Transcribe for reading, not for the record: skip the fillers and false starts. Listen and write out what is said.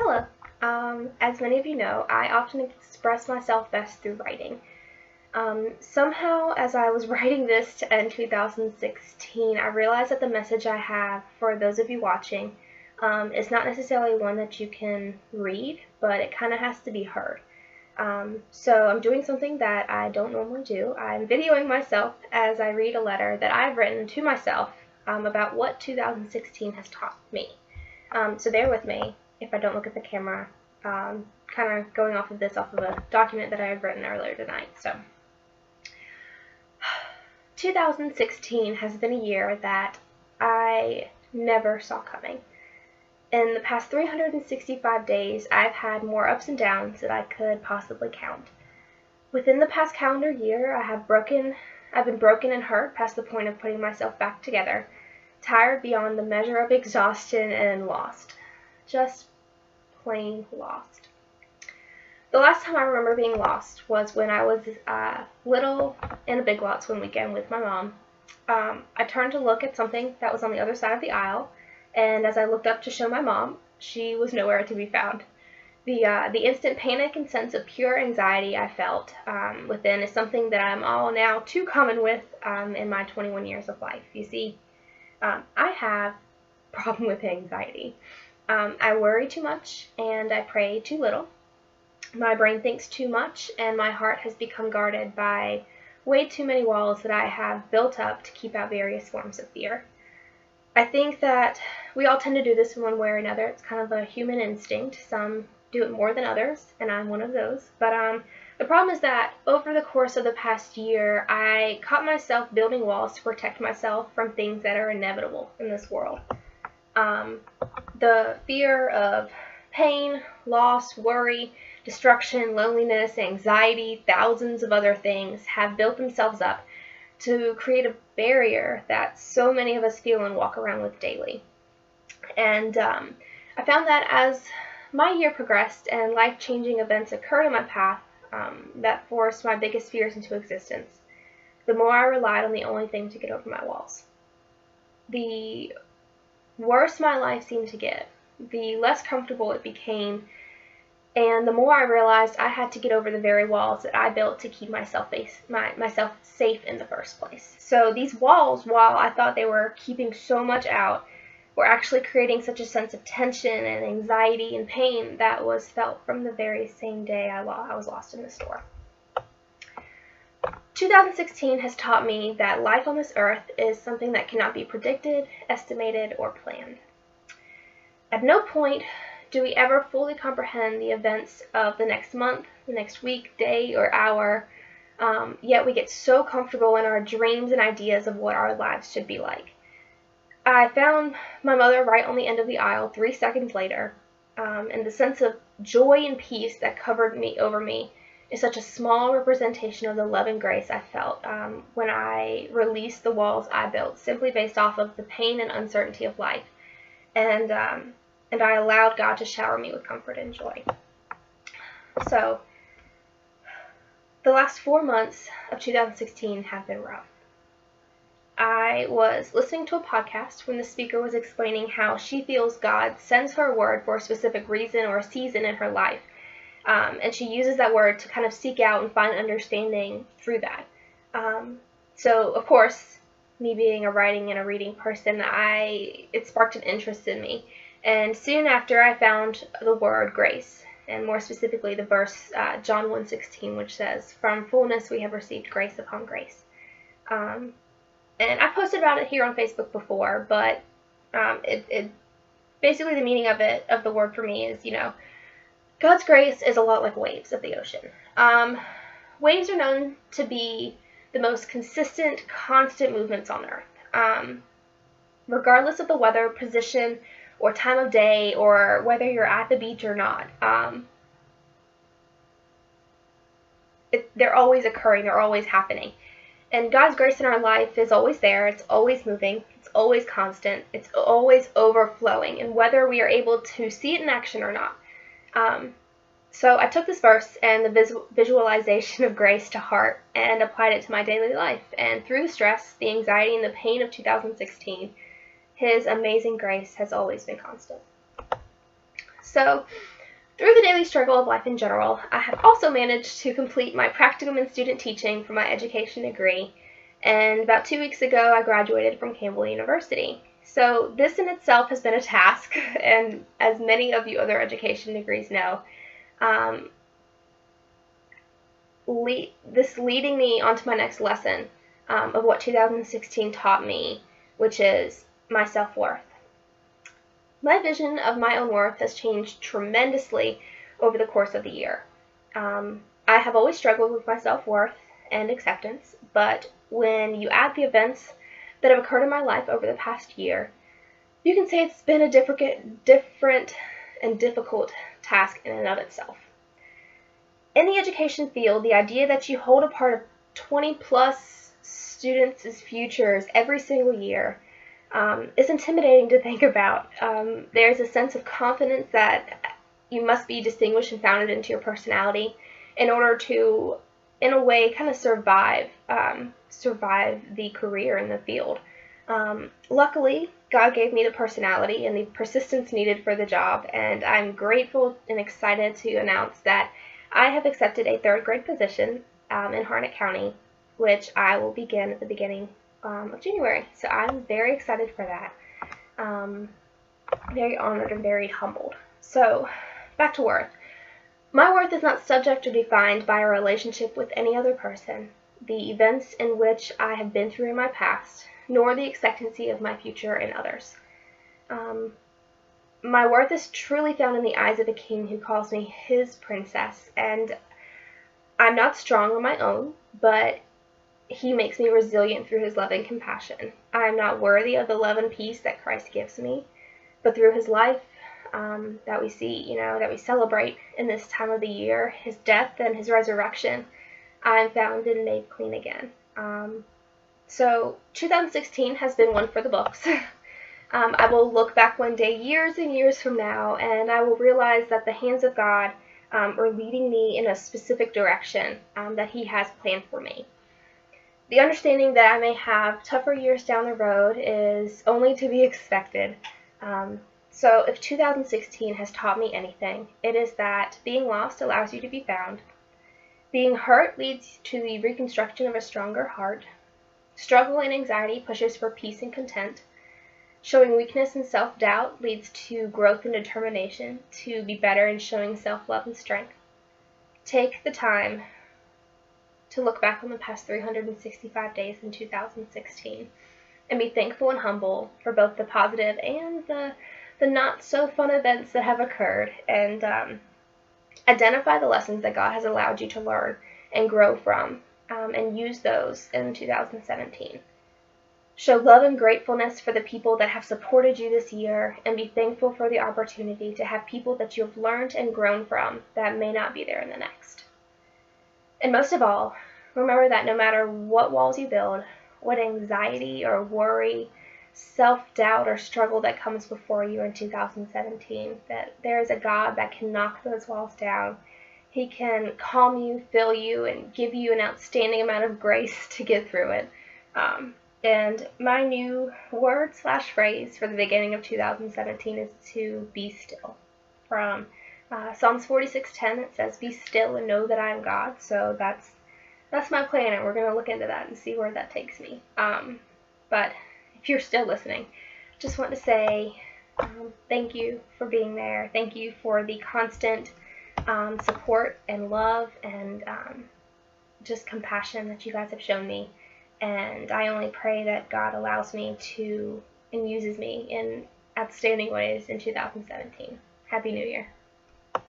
Hello. As many of you know, I often express myself best through writing. Somehow, as I was writing this to end 2016, I realized that the message I have for those of you watching is not necessarily one that you can read, but it kind of has to be heard. So I'm doing something that I don't normally do. I'm videoing myself as I read a letter that I've written to myself about what 2016 has taught me. So bear with me if I don't look at the camera, kind of going off of a document that I had written earlier tonight. So 2016 has been a year that I never saw coming. In the past 365 days, I've had more ups and downs than I could possibly count. Within the past calendar year, I've been broken and hurt past the point of putting myself back together, tired beyond the measure of exhaustion, and lost. Just plain lost. The last time I remember being lost was when I was little in a Big Lots one weekend with my mom. I turned to look at something that was on the other side of the aisle, and as I looked up to show my mom, she was nowhere to be found. The instant panic and sense of pure anxiety I felt within is something that I'm all now too common with in my 21 years of life. You see, I have a problem with anxiety. I worry too much and I pray too little. My brain thinks too much and my heart has become guarded by way too many walls that I have built up to keep out various forms of fear. I think that we all tend to do this in one way or another. It's kind of a human instinct. Some do it more than others, and I'm one of those. But the problem is that over the course of the past year, I caught myself building walls to protect myself from things that are inevitable in this world. The fear of pain, loss, worry, destruction, loneliness, anxiety, thousands of other things have built themselves up to create a barrier that so many of us feel and walk around with daily. And I found that as my year progressed and life-changing events occurred in my path that forced my biggest fears into existence, the more I relied on the only thing to get over my walls. The worse my life seemed to get, the less comfortable it became, and the more I realized I had to get over the very walls that I built to keep myself safe in the first place. So these walls, while I thought they were keeping so much out, were actually creating such a sense of tension and anxiety and pain that was felt from the very same day I was lost in the store. 2016 has taught me that life on this earth is something that cannot be predicted, estimated, or planned. At no point do we ever fully comprehend the events of the next month, the next week, day, or hour, yet we get so comfortable in our dreams and ideas of what our lives should be like. I found my mother right on the end of the aisle 3 seconds later, and the sense of joy and peace that covered over me is such a small representation of the love and grace I felt when I released the walls I built simply based off of the pain and uncertainty of life. And I allowed God to shower me with comfort and joy. So, the last 4 months of 2016 have been rough. I was listening to a podcast when the speaker was explaining how she feels God sends her a word for a specific reason or a season in her life. And she uses that word to kind of seek out and find understanding through that. So, of course, me being a writing and a reading person, it sparked an interest in me. And soon after, I found the word grace, and more specifically the verse John 1:16, which says, "From fullness we have received grace upon grace." And I posted about it here on Facebook before, but basically the meaning of the word for me is, God's grace is a lot like waves of the ocean. Waves are known to be the most consistent, constant movements on earth. Regardless of the weather, position, or time of day, or whether you're at the beach or not. They're always occurring, they're always happening. And God's grace in our life is always there, it's always moving, it's always constant, it's always overflowing, and whether we are able to see it in action or not. So I took this verse and the visualization of grace to heart and applied it to my daily life. And through the stress, the anxiety, and the pain of 2016, His amazing grace has always been constant. So Through the daily struggle of life in general, I have also managed to complete my practicum in student teaching for my education degree, and about 2 weeks ago I graduated from Campbell University. So this in itself has been a task, and as many of you other education degrees know, this leading me onto my next lesson of what 2016 taught me, which is my self-worth. My vision of my own worth has changed tremendously over the course of the year. I have always struggled with my self-worth and acceptance, but when you add the events that have occurred in my life over the past year, you can say it's been a different and difficult task in and of itself. In the education field, the idea that you hold a part of 20 plus students' futures every single year is intimidating to think about. There's a sense of confidence that you must be distinguished and founded into your personality in order to, in a way, kind of survive the career in the field. Luckily, God gave me the personality and the persistence needed for the job, and I'm grateful and excited to announce that I have accepted a 3rd grade position in Harnett County, which I will begin at the beginning of January. So I'm very excited for that. Very honored and very humbled. So back to worth. My worth is not subject or defined by a relationship with any other person, the events in which I have been through in my past, nor the expectancy of my future in others. My worth is truly found in the eyes of a king who calls me his princess, and I'm not strong on my own, but he makes me resilient through his love and compassion. I am not worthy of the love and peace that Christ gives me, but through his life that we see, that we celebrate in this time of the year, his death and his resurrection, I am found and made clean again. So 2016 has been one for the books. I will look back one day years and years from now, and I will realize that the hands of God are leading me in a specific direction that he has planned for me. The understanding that I may have tougher years down the road is only to be expected. So if 2016 has taught me anything, it is that being lost allows you to be found. Being hurt leads to the reconstruction of a stronger heart. Struggle and anxiety pushes for peace and content. Showing weakness and self-doubt leads to growth and determination to be better in showing self-love and strength. Take the time to look back on the past 365 days in 2016 and be thankful and humble for both the positive and the not so fun events that have occurred, and identify the lessons that God has allowed you to learn and grow from, and use those in 2017. Show love and gratefulness for the people that have supported you this year, and be thankful for the opportunity to have people that you have learned and grown from that may not be there in the next. And most of all, remember that no matter what walls you build, what anxiety or worry, self-doubt or struggle that comes before you in 2017, that there is a God that can knock those walls down. He can calm you, fill you, and give you an outstanding amount of grace to get through it. And my new word/phrase for the beginning of 2017 is to be still. From Psalms 46:10, it says, "Be still and know that I am God." So that's my plan, and we're going to look into that and see where that takes me. But if you're still listening, just want to say thank you for being there. Thank you for the constant support and love and just compassion that you guys have shown me. And I only pray that God allows me to and uses me in outstanding ways in 2017. Happy New Year.